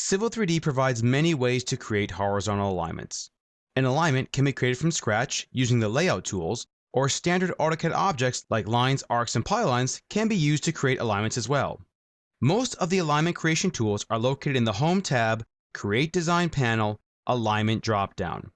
Civil 3D provides many ways to create horizontal alignments. An alignment can be created from scratch using the layout tools, or standard AutoCAD objects like lines, arcs, and polylines can be used to create alignments as well. Most of the alignment creation tools are located in the Home tab, Create Design panel, Alignment dropdown.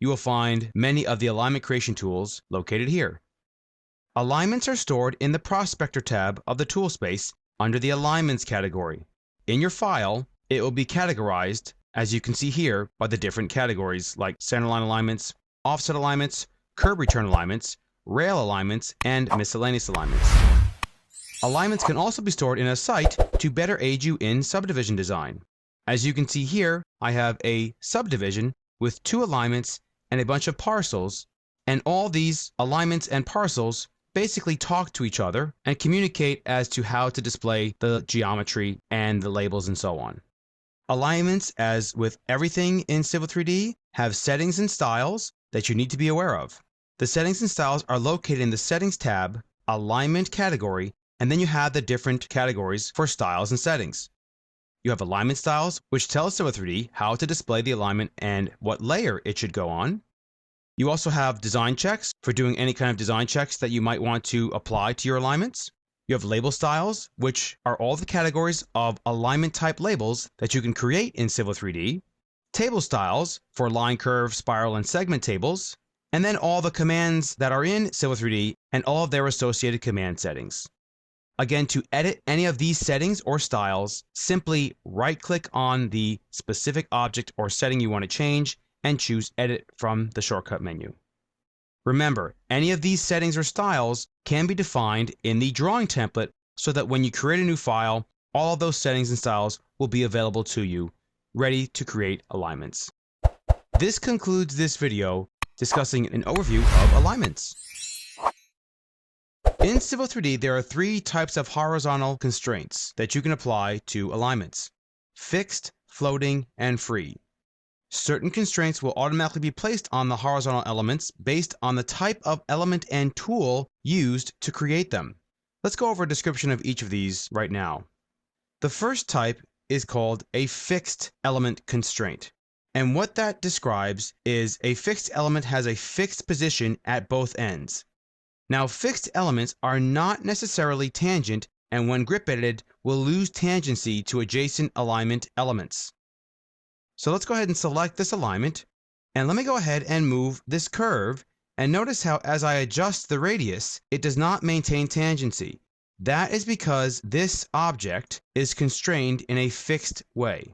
You will find many of the alignment creation tools located here. Alignments are stored in the Prospector tab of the tool space under the Alignments category. In your file, it will be categorized, as you can see here, by the different categories like centerline alignments, offset alignments, curb return alignments, rail alignments, and miscellaneous alignments. Alignments can also be stored in a site to better aid you in subdivision design. As you can see here, I have a subdivision with 2 alignments and a bunch of parcels, and all these alignments and parcels basically talk to each other and communicate as to how to display the geometry and the labels and so on. Alignments, as with everything in Civil 3D, have settings and styles that you need to be aware of. The settings and styles are located in the Settings tab, Alignment category, and then you have the different categories for styles and settings. You have alignment styles, which tells Civil 3D how to display the alignment and what layer it should go on. You also have design checks for doing any kind of design checks that you might want to apply to your alignments. You have label styles, which are all the categories of alignment type labels that you can create in Civil 3D. Table styles for line, curve, spiral, and segment tables. And then all the commands that are in Civil 3D and all of their associated command settings. Again, to edit any of these settings or styles, simply right-click on the specific object or setting you want to change and choose Edit from the shortcut menu. Remember, any of these settings or styles can be defined in the drawing template so that when you create a new file, all of those settings and styles will be available to you, ready to create alignments. This concludes this video discussing an overview of alignments. In Civil 3D, there are 3 types of horizontal constraints that you can apply to alignments: fixed, floating, and free. Certain constraints will automatically be placed on the horizontal elements based on the type of element and tool used to create them. Let's go over a description of each of these right now. The first type is called a fixed element constraint. And what that describes is a fixed element has a fixed position at both ends. Now, fixed elements are not necessarily tangent, and when grip edited, will lose tangency to adjacent alignment elements. So let's go ahead and select this alignment, and let me go ahead and move this curve, and notice how as I adjust the radius, it does not maintain tangency. That is because this object is constrained in a fixed way.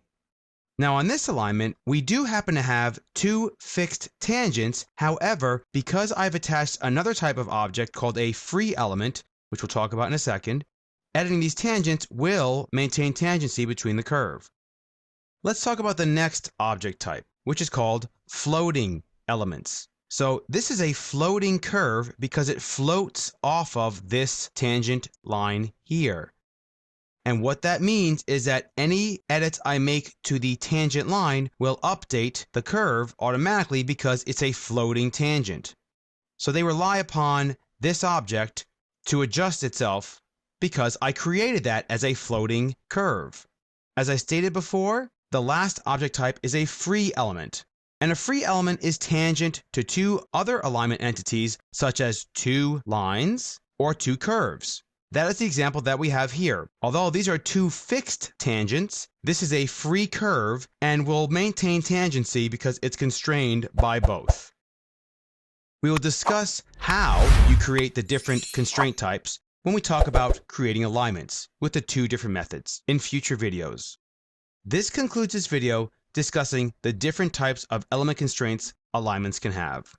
Now on this alignment, we do happen to have 2 fixed tangents. However, because I've attached another type of object called a free element, which we'll talk about in a second, editing these tangents will maintain tangency between the curve. Let's talk about the next object type, which is called floating elements. So this is a floating curve because it floats off of this tangent line here. And what that means is that any edits I make to the tangent line will update the curve automatically because it's a floating tangent. So they rely upon this object to adjust itself because I created that as a floating curve. As I stated before, the last object type is a free element. And a free element is tangent to 2 other alignment entities such as 2 lines or 2 curves. That is the example that we have here. Although these are 2 fixed tangents, this is a free curve and will maintain tangency because it's constrained by both. We will discuss how you create the different constraint types when we talk about creating alignments with the 2 different methods in future videos. This concludes this video discussing the different types of element constraints alignments can have.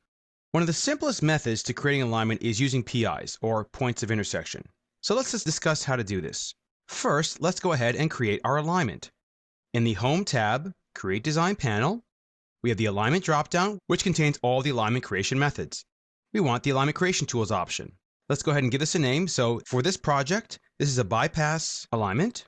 One of the simplest methods to creating alignment is using PIs, or points of intersection. So let's just discuss how to do this. First, let's go ahead and create our alignment. In the Home tab, Create Design panel, we have the Alignment dropdown, which contains all the alignment creation methods. We want the Alignment Creation Tools option. Let's go ahead and give this a name. So for this project, this is a bypass alignment.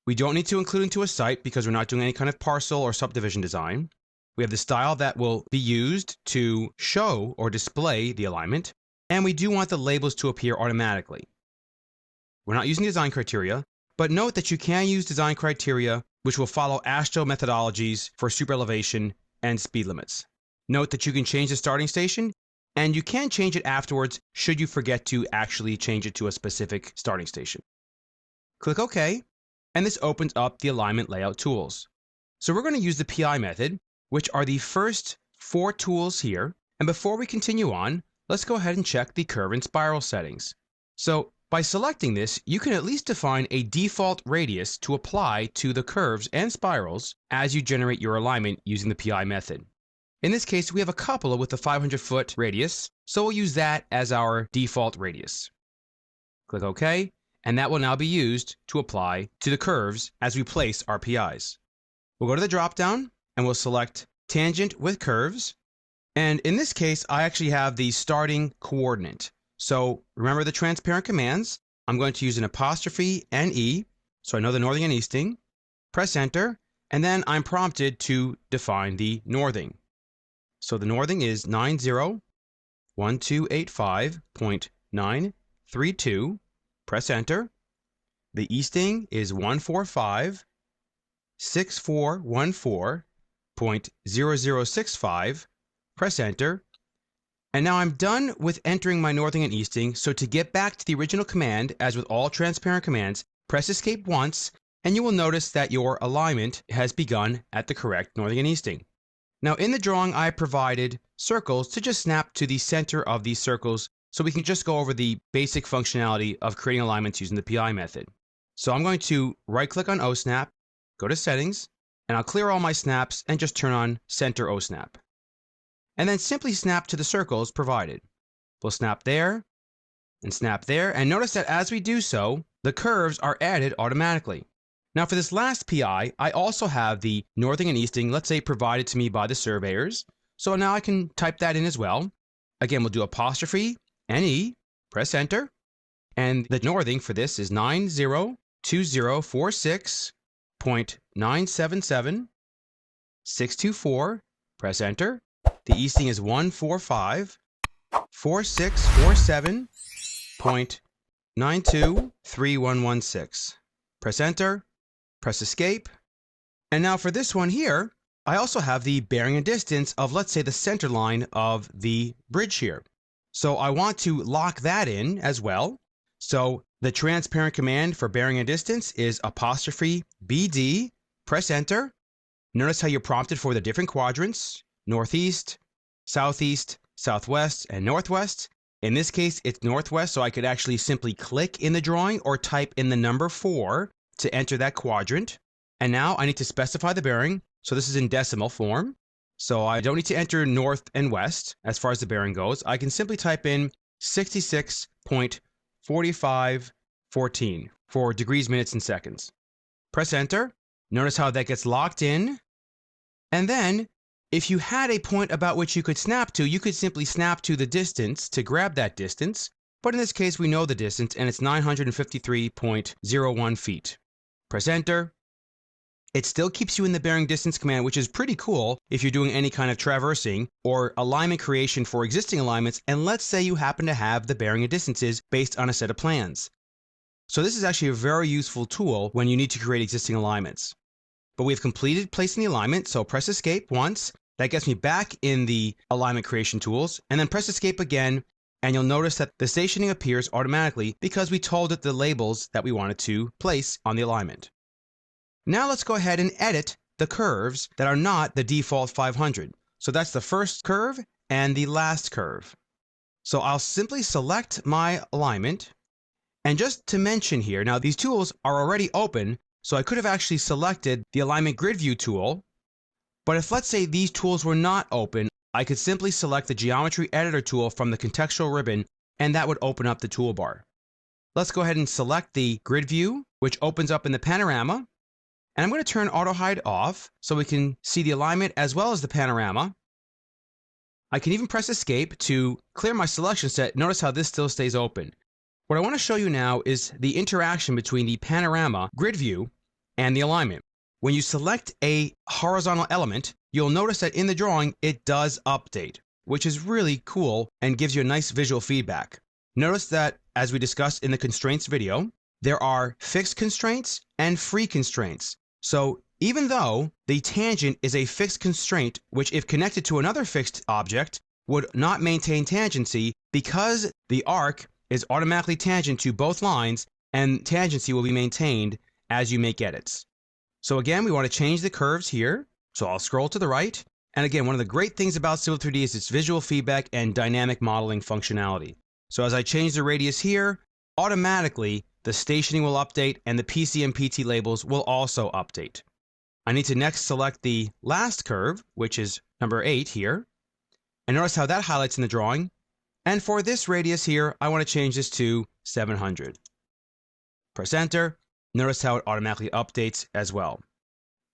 We don't need to include into a site because we're not doing any kind of parcel or subdivision design. We have the style that will be used to show or display the alignment. And we do want the labels to appear automatically. We're not using design criteria, but note that you can use design criteria which will follow AASHTO methodologies for super elevation and speed limits. Note that you can change the starting station, and you can change it afterwards should you forget to actually change it to a specific starting station. Click OK, and this opens up the alignment layout tools. So we're going to use the PI method, which are the first 4 tools here. And before we continue on, let's go ahead and check the curve and spiral settings. So by selecting this, you can at least define a default radius to apply to the curves and spirals as you generate your alignment using the PI method. In this case, we have a couple with a 500-foot radius, so we'll use that as our default radius. Click OK, and that will now be used to apply to the curves as we place our PIs. We'll go to the drop-down, and we'll select Tangent with Curves. And in this case, I actually have the starting coordinate. So remember the transparent commands. I'm going to use an apostrophe and E, so I know the northing and easting. Press Enter, and then I'm prompted to define the northing. So the northing is 901285.932. Press Enter. The easting is 145.6414.0065. Press Enter. And now I'm done with entering my northing and easting, so to get back to the original command, as with all transparent commands, press Escape once, and you will notice that your alignment has begun at the correct northing and easting. Now in the drawing, I provided circles to just snap to the center of these circles, so we can just go over the basic functionality of creating alignments using the PI method. So I'm going to right-click on OSnap, go to Settings, and I'll clear all my snaps and just turn on Center OSnap. And then simply snap to the circles provided. We'll snap there, and notice that as we do so, the curves are added automatically. Now for this last PI, I also have the northing and easting, let's say provided to me by the surveyors. So now I can type that in as well. Again, we'll do apostrophe and E, press Enter, and the northing for this is 902046.977.624, press Enter. The easting is 145.4647.923116. Press Enter, press Escape. And now for this one here, I also have the bearing and distance of, let's say, the center line of the bridge here. So I want to lock that in as well. So the transparent command for bearing and distance is apostrophe BD, press Enter. Notice how you're prompted for the different quadrants: northeast, southeast, southwest, and northwest. In this case, it's northwest, so I could actually simply click in the drawing or type in the number 4 to enter that quadrant. And now I need to specify the bearing, so this is in decimal form. So I don't need to enter north and west as far as the bearing goes. I can simply type in 66.4514 for degrees, minutes, and seconds. Press Enter. Notice how that gets locked in. And then if you had a point about which you could snap to, you could simply snap to the distance to grab that distance. But in this case, we know the distance, and it's 953.01 feet. Press Enter. It still keeps you in the bearing distance command, which is pretty cool if you're doing any kind of traversing or alignment creation for existing alignments, and let's say you happen to have the bearing and distances based on a set of plans. So this is actually a very useful tool when you need to create existing alignments. But we've completed placing the alignment, so press Escape once. That gets me back in the alignment creation tools, and then press Escape again, and you'll notice that the stationing appears automatically because we told it the labels that we wanted to place on the alignment. Now let's go ahead and edit the curves that are not the default 500. So that's the first curve and the last curve. So I'll simply select my alignment, and just to mention here, now these tools are already open, so I could have actually selected the Alignment Grid View tool, but if let's say these tools were not open, I could simply select the Geometry Editor tool from the contextual ribbon, and that would open up the toolbar. Let's go ahead and select the Grid View, which opens up in the panorama, and I'm going to turn Auto Hide off so we can see the alignment as well as the panorama. I can even press Escape to clear my selection set. Notice how this still stays open. What I want to show you now is the interaction between the panorama grid view and the alignment. When you select a horizontal element, you'll notice that in the drawing, it does update, which is really cool and gives you a nice visual feedback. Notice that, as we discussed in the constraints video, there are fixed constraints and free constraints. So even though the tangent is a fixed constraint, which if connected to another fixed object would not maintain tangency, because the arc is automatically tangent to both lines, and tangency will be maintained as you make edits. So again, we want to change the curves here. So I'll scroll to the right. And again, one of the great things about Civil 3D is its visual feedback and dynamic modeling functionality. So as I change the radius here, automatically the stationing will update and the PC and PT labels will also update. I need to next select the last curve, which is number 8 here. And notice how that highlights in the drawing. And for this radius here, I want to change this to 700. Press enter. Notice how it automatically updates as well.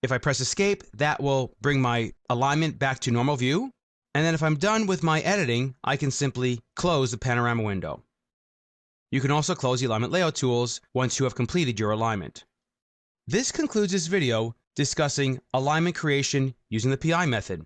If I press escape, that will bring my alignment back to normal view. And then if I'm done with my editing, I can simply close the panorama window. You can also close the alignment layout tools once you have completed your alignment. This concludes this video discussing alignment creation using the PI method.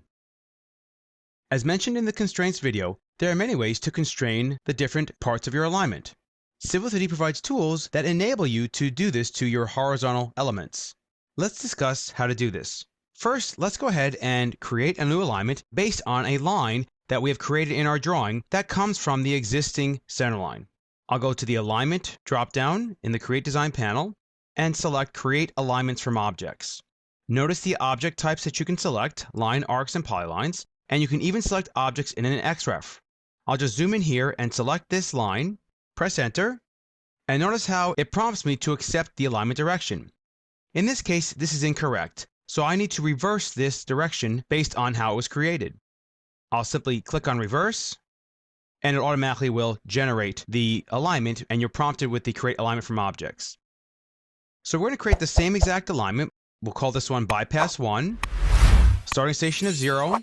As mentioned in the constraints video, there are many ways to constrain the different parts of your alignment. Civil 3D provides tools that enable you to do this to your horizontal elements. Let's discuss how to do this. First, let's go ahead and create a new alignment based on a line that we have created in our drawing that comes from the existing centerline. I'll go to the Alignment drop-down in the Create Design panel and select Create Alignments from Objects. Notice the object types that you can select, line, arcs, and polylines, and you can even select objects in an XREF. I'll just zoom in here and select this line, press Enter, and notice how it prompts me to accept the alignment direction. In this case, this is incorrect, so I need to reverse this direction based on how it was created. I'll simply click on Reverse, and it automatically will generate the alignment, and you're prompted with the Create Alignment from Objects. So we're going to create the same exact alignment. We'll call this one Bypass 1. Starting station of 0.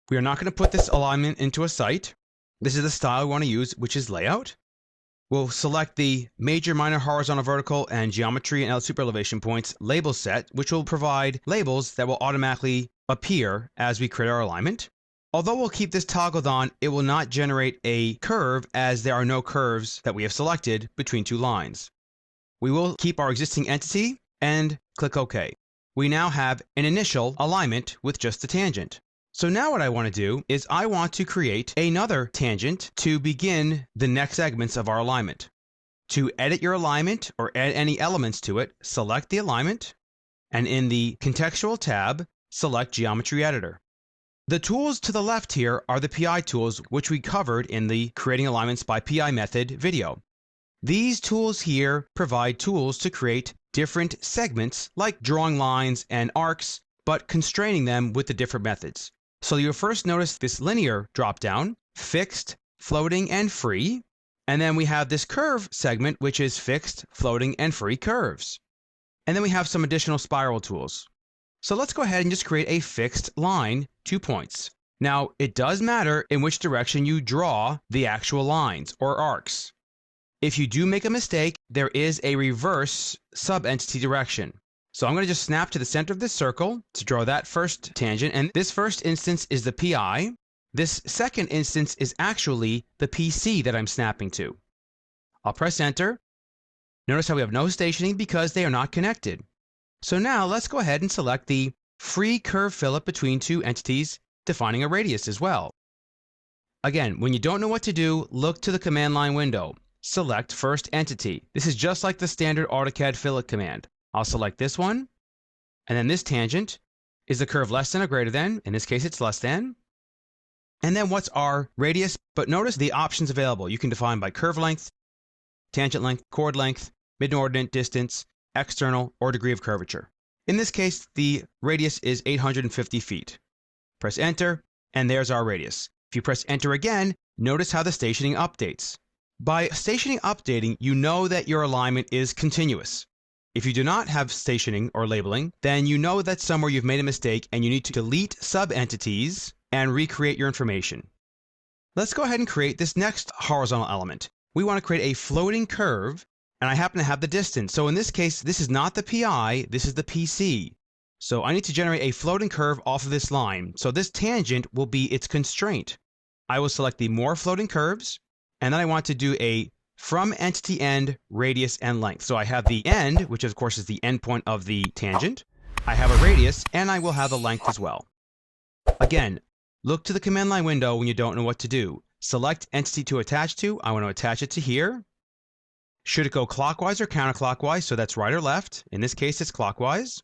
We are not going to put this alignment into a site. This is the style we want to use, which is Layout. We'll select the Major, Minor, Horizontal, Vertical, and Geometry and Super Elevation Points label set, which will provide labels that will automatically appear as we create our alignment. Although we'll keep this toggled on, it will not generate a curve as there are no curves that we have selected between two lines. We will keep our existing entity and click OK. We now have an initial alignment with just the tangent. So now what I want to do is I want to create another tangent to begin the next segments of our alignment. To edit your alignment or add any elements to it, select the alignment, and in the Contextual tab, select Geometry Editor. The tools to the left here are the PI tools, which we covered in the Creating Alignments by PI Method video. These tools here provide tools to create different segments like drawing lines and arcs, but constraining them with the different methods. So you'll first notice this linear drop-down, fixed, floating, and free. And then we have this curve segment, which is fixed, floating, and free curves. And then we have some additional spiral tools. So let's go ahead and just create a fixed line, 2 points. Now, it does matter in which direction you draw the actual lines or arcs. If you do make a mistake, there is a reverse sub-entity direction. So I'm going to just snap to the center of this circle to draw that first tangent. And this first instance is the PI. This second instance is actually the PC that I'm snapping to. I'll press Enter. Notice how we have no stationing because they are not connected. So now let's go ahead and select the free curve fillet between two entities, defining a radius as well. Again, when you don't know what to do, look to the command line window. Select first entity. This is just like the standard AutoCAD fillet command. I'll select this one, and then this tangent. Is the curve less than or greater than? In this case, it's less than. And then what's our radius? But notice the options available. You can define by curve length, tangent length, chord length, mid-ordinate distance, external, or degree of curvature. In this case, the radius is 850 feet. Press Enter, and there's our radius. If you press Enter again, notice how the stationing updates. By stationing updating, you know that your alignment is continuous. If you do not have stationing or labeling, then you know that somewhere you've made a mistake and you need to delete sub-entities and recreate your information. Let's go ahead and create this next horizontal element. We want to create a floating curve, and I happen to have the distance. So in this case, this is not the PI, this is the PC. So I need to generate a floating curve off of this line. So this tangent will be its constraint. I will select the More Floating Curves, and then I want to do a From Entity End, Radius, and Length. So I have the end, which of course is the endpoint of the tangent. I have a radius, and I will have the length as well. Again, look to the command line window when you don't know what to do. Select entity to attach to. I want to attach it to here. Should it go clockwise or counterclockwise? So that's right or left. In this case, it's clockwise.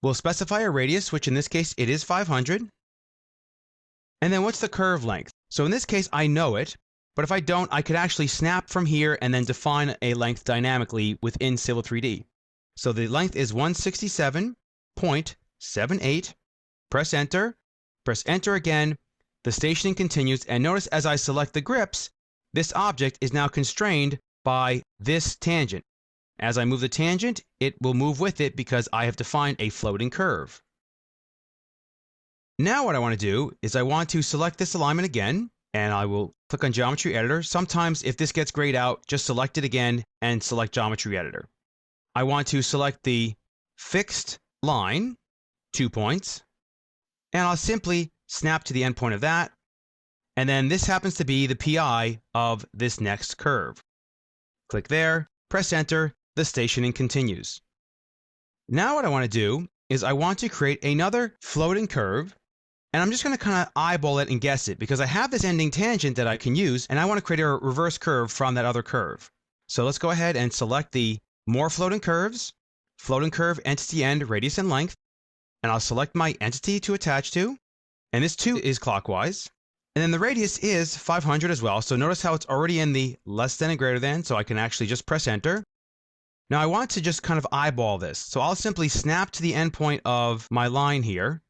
We'll specify a radius, which in this case, it is 500. And then what's the curve length? So in this case, I know it. But if I don't, I could actually snap from here and then define a length dynamically within Civil 3D. So the length is 167.78. Press enter again. The stationing continues, and notice as I select the grips, this object is now constrained by this tangent. As I move the tangent, it will move with it because I have defined a floating curve. Now what I want to do is I want to select this alignment again, and I will click on Geometry Editor. Sometimes if this gets grayed out, just select it again and select Geometry Editor. I want to select the fixed line, 2 points, and I'll simply snap to the endpoint of that. And then this happens to be the PI of this next curve. Click there, press enter, the stationing continues. Now what I want to do is I want to create another floating curve, and I'm just going to kind of eyeball it and guess it because I have this ending tangent that I can use, and I want to create a reverse curve from that other curve. So let's go ahead and select the More Floating Curves, Floating Curve Entity End, Radius and Length, and I'll select my entity to attach to, and this too is clockwise. And then the radius is 500 as well, so notice how it's already in the less than and greater than, so I can actually just press enter. Now I want to just kind of eyeball this, so I'll simply snap to the endpoint of my line here,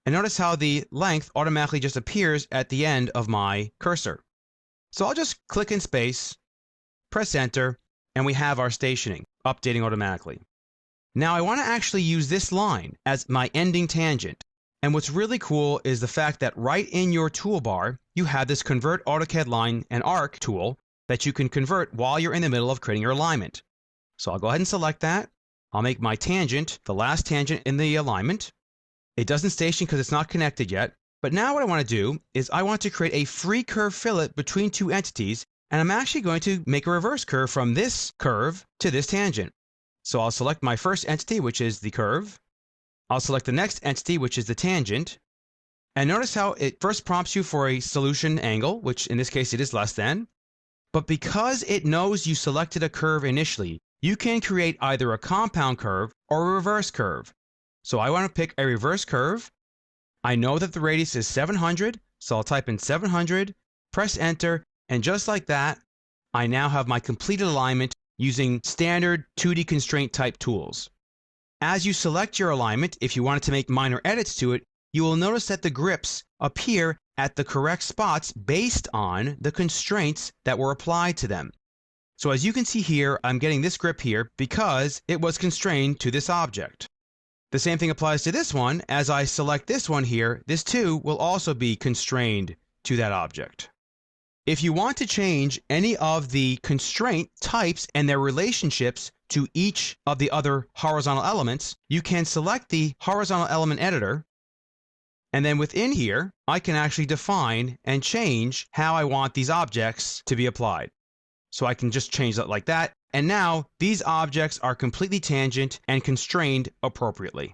and notice how the length automatically just appears at the end of my cursor. So I'll just click in space, press enter, and we have our stationing, updating automatically. Now I want to actually use this line as my ending tangent. And what's really cool is the fact that right in your toolbar, you have this Convert AutoCAD Line and Arc tool that you can convert while you're in the middle of creating your alignment. So I'll go ahead and select that. I'll make my tangent the last tangent in the alignment. It doesn't station because it's not connected yet. But now what I want to do is I want to create a free curve fillet between two entities, and I'm actually going to make a reverse curve from this curve to this tangent. So I'll select my first entity, which is the curve. I'll select the next entity, which is the tangent. And notice how it first prompts you for a solution angle, which in this case it is less than. But because it knows you selected a curve initially, you can create either a compound curve or a reverse curve. So I want to pick a reverse curve. I know that the radius is 700, so I'll type in 700, press enter, and just like that, I now have my completed alignment using standard 2D constraint type tools. As you select your alignment, if you wanted to make minor edits to it, you will notice that the grips appear at the correct spots based on the constraints that were applied to them. So as you can see here, I'm getting this grip here because it was constrained to this object. The same thing applies to this one. As I select this one here, this too will also be constrained to that object. If you want to change any of the constraint types and their relationships to each of the other horizontal elements, you can select the horizontal element editor, and then within here, I can actually define and change how I want these objects to be applied. So I can just change that like that, and now these objects are completely tangent and constrained appropriately.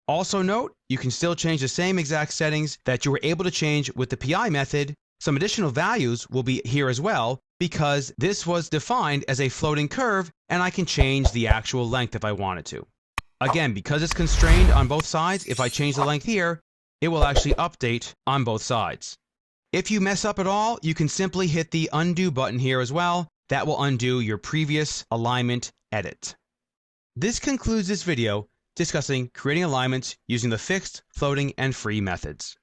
Also note, you can still change the same exact settings that you were able to change with the PI method. Some additional values will be here as well because this was defined as a floating curve and I can change the actual length if I wanted to. Again, because it's constrained on both sides, if I change the length here, it will actually update on both sides. If you mess up at all, you can simply hit the undo button here as well. That will undo your previous alignment edit. This concludes this video discussing creating alignments using the fixed, floating, and free methods.